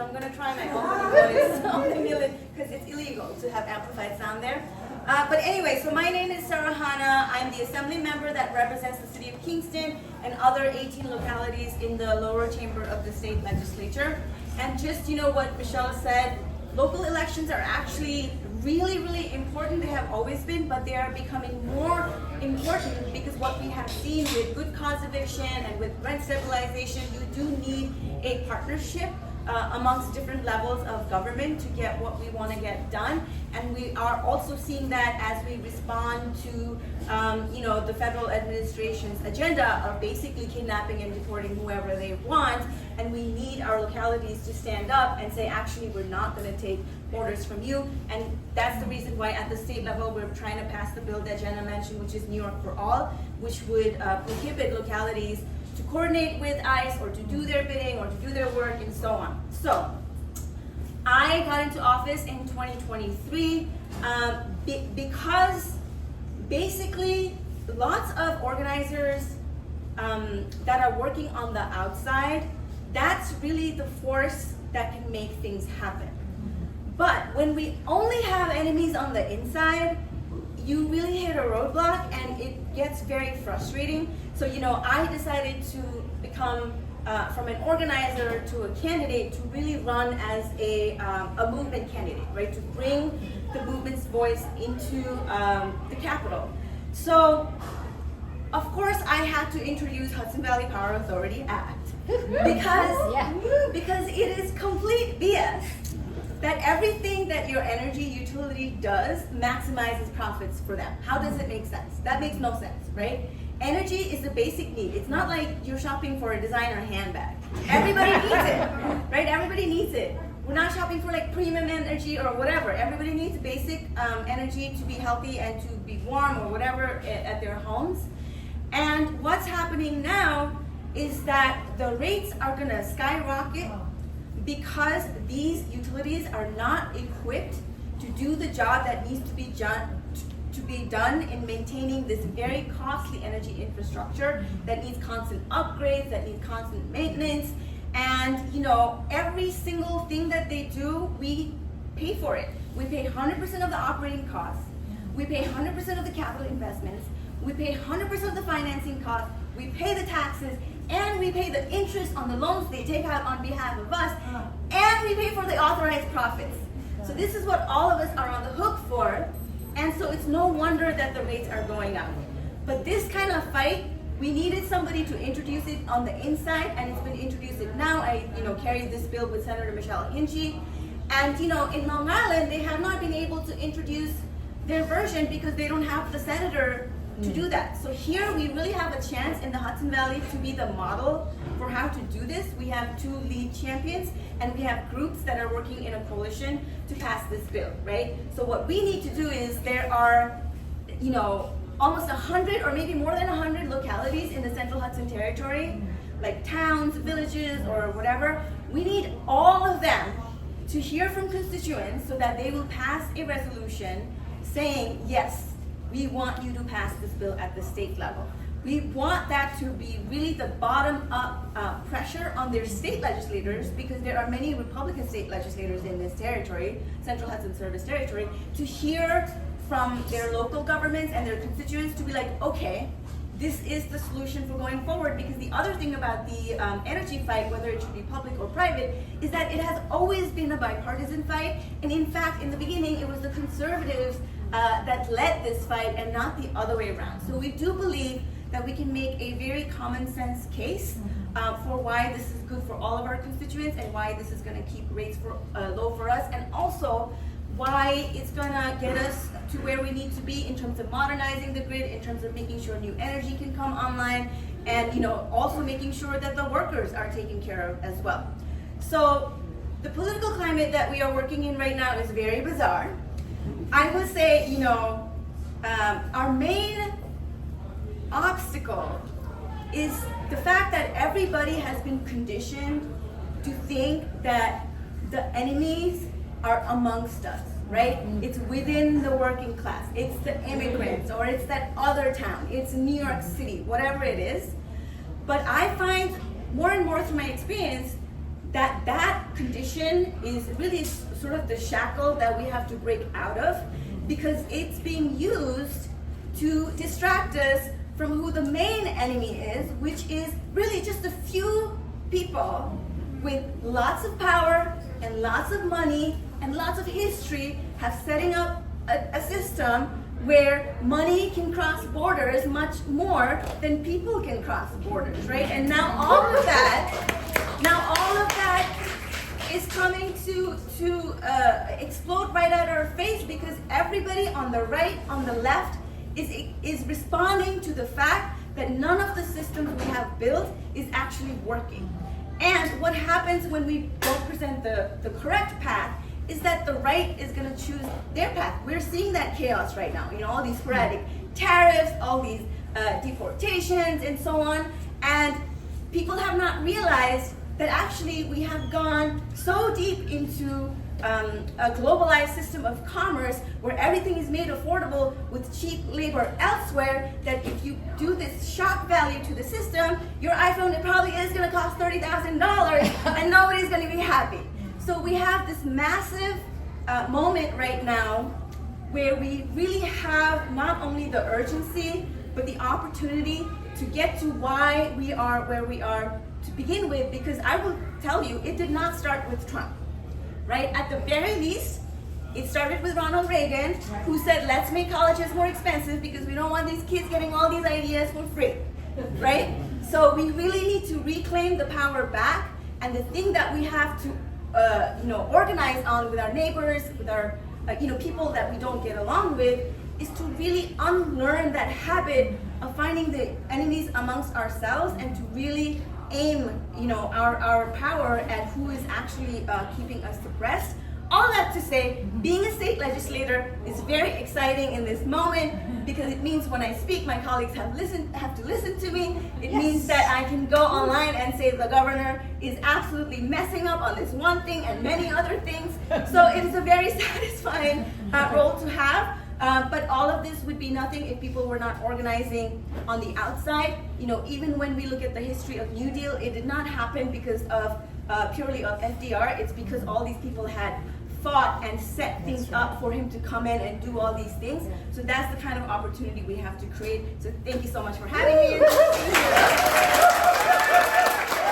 so I'm going to try my opening voice on the million, because it's illegal to have amplified sound there. But anyway, so my name is Sarahana. I'm the assembly member that represents the city of Kingston and other 18 localities in the lower chamber of the state legislature. And just, what Michelle said, local elections are actually really, really important. They have always been, but they are becoming more important because what we have seen with good cause eviction and with rent stabilization, you do need a partnership amongst different levels of government to get what we want to get done. And we are also seeing that as we respond to the federal administration's agenda of basically kidnapping and deporting whoever they want. And we need our localities to stand up and say, actually, we're not going to take orders from you. And that's the reason why at the state level we're trying to pass the bill that Jenna mentioned, which is New York for All, which would prohibit localities to coordinate with ICE or to do their bidding or to do their work and so on. So I got into office in 2023 because basically lots of organizers that are working on the outside, that's really the force that can make things happen. But when we only have enemies on the inside, you really hit a roadblock and it gets very frustrating. So, I decided to become from an organizer to a candidate to really run as a movement candidate, right? To bring the movement's voice into the Capitol. So, of course, I had to introduce Hudson Valley Power Authority Act because it is complete BS that everything that your energy utility does maximizes profits for them. How does it make sense? That makes no sense, right? Energy is a basic need. It's not like you're shopping for a designer handbag. Everybody needs it, right? Everybody needs it. We're not shopping for like premium energy or whatever. Everybody needs basic energy to be healthy and to be warm or whatever at their homes. And what's happening now is that the rates are gonna skyrocket because these utilities are not equipped to do the job that needs to be done in maintaining this very costly energy infrastructure that needs constant upgrades, that needs constant maintenance. And every single thing that they do, we pay for it. We pay 100% of the operating costs. We pay 100% of the capital investments. We pay 100% of the financing costs. We pay the taxes, and we pay the interest on the loans they take out on behalf of us, and we pay for the authorized profits. So this is what all of us are on the hook for, and so it's no wonder that the rates are going up. But this kind of fight, we needed somebody to introduce it on the inside, and it's been introduced now. I carried this bill with Senator Michelle Hinchy, and in Long Island, they have not been able to introduce their version because they don't have the senator to do that. So here we really have a chance in the Hudson Valley to be the model for how to do this. We have 2 lead champions and we have groups that are working in a coalition to pass this bill, right? So what we need to do is there are, almost 100 or maybe more than 100 localities in the Central Hudson Territory, like towns, villages, or whatever. We need all of them to hear from constituents so that they will pass a resolution saying, yes, we want you to pass this bill at the state level. We want that to be really the bottom-up pressure on their state legislators, because there are many Republican state legislators in this territory, Central Hudson Service Territory, to hear from their local governments and their constituents to be like, okay, this is the solution for going forward. Because the other thing about the energy fight, whether it should be public or private, is that it has always been a bipartisan fight. And in fact, in the beginning, it was the conservatives that led this fight and not the other way around. So we do believe that we can make a very common sense case for why this is good for all of our constituents and why this is going to keep rates low for us, and also why it's going to get us to where we need to be in terms of modernizing the grid, in terms of making sure new energy can come online, and also making sure that the workers are taken care of as well. So the political climate that we are working in right now is very bizarre. I would say, our main obstacle is the fact that everybody has been conditioned to think that the enemies are amongst us, right? It's within the working class. It's the immigrants, or it's that other town. It's New York City, whatever it is. But I find more and more through my experience, that condition is really sort of the shackle that we have to break out of, because it's being used to distract us from who the main enemy is, which is really just a few people with lots of power and lots of money and lots of history have setting up a system where money can cross borders much more than people can cross borders, right? And now all of that is coming to explode right at our face, because everybody on the right, on the left, is responding to the fact that none of the systems we have built is actually working. And what happens when we don't present the correct path is that the right is going to choose their path. We're seeing that chaos right now, all these sporadic tariffs, all these deportations and so on, and people have not realized that actually we have gone so deep into a globalized system of commerce where everything is made affordable with cheap labor elsewhere, that if you do this shock value to the system, your iPhone, it probably is going to cost $30,000 and nobody's going to be happy. So we have this massive moment right now where we really have not only the urgency, but the opportunity to get to why we are where we are to begin with, because I will tell you, it did not start with Trump. Right? At the very least, it started with Ronald Reagan, who said, let's make colleges more expensive because we don't want these kids getting all these ideas for free, right? So we really need to reclaim the power back, and the thing that we have to, organize on with our neighbors, with our, people that we don't get along with, is to really unlearn that habit of finding the enemies amongst ourselves and to really aim, our power at who is actually keeping us suppressed. All that to say, being a state legislator is very exciting in this moment, because it means when I speak, my colleagues have to listen to me. It means that I can go online and say the governor is absolutely messing up on this one thing and many other things. So it is a very satisfying role to have. But all of this would be nothing if people were not organizing on the outside. Even when we look at the history of New Deal, it did not happen because of purely of FDR. It's because all these people had fought and set things up for him to come in and do all these things. So that's the kind of opportunity we have to create. So thank you so much for having me.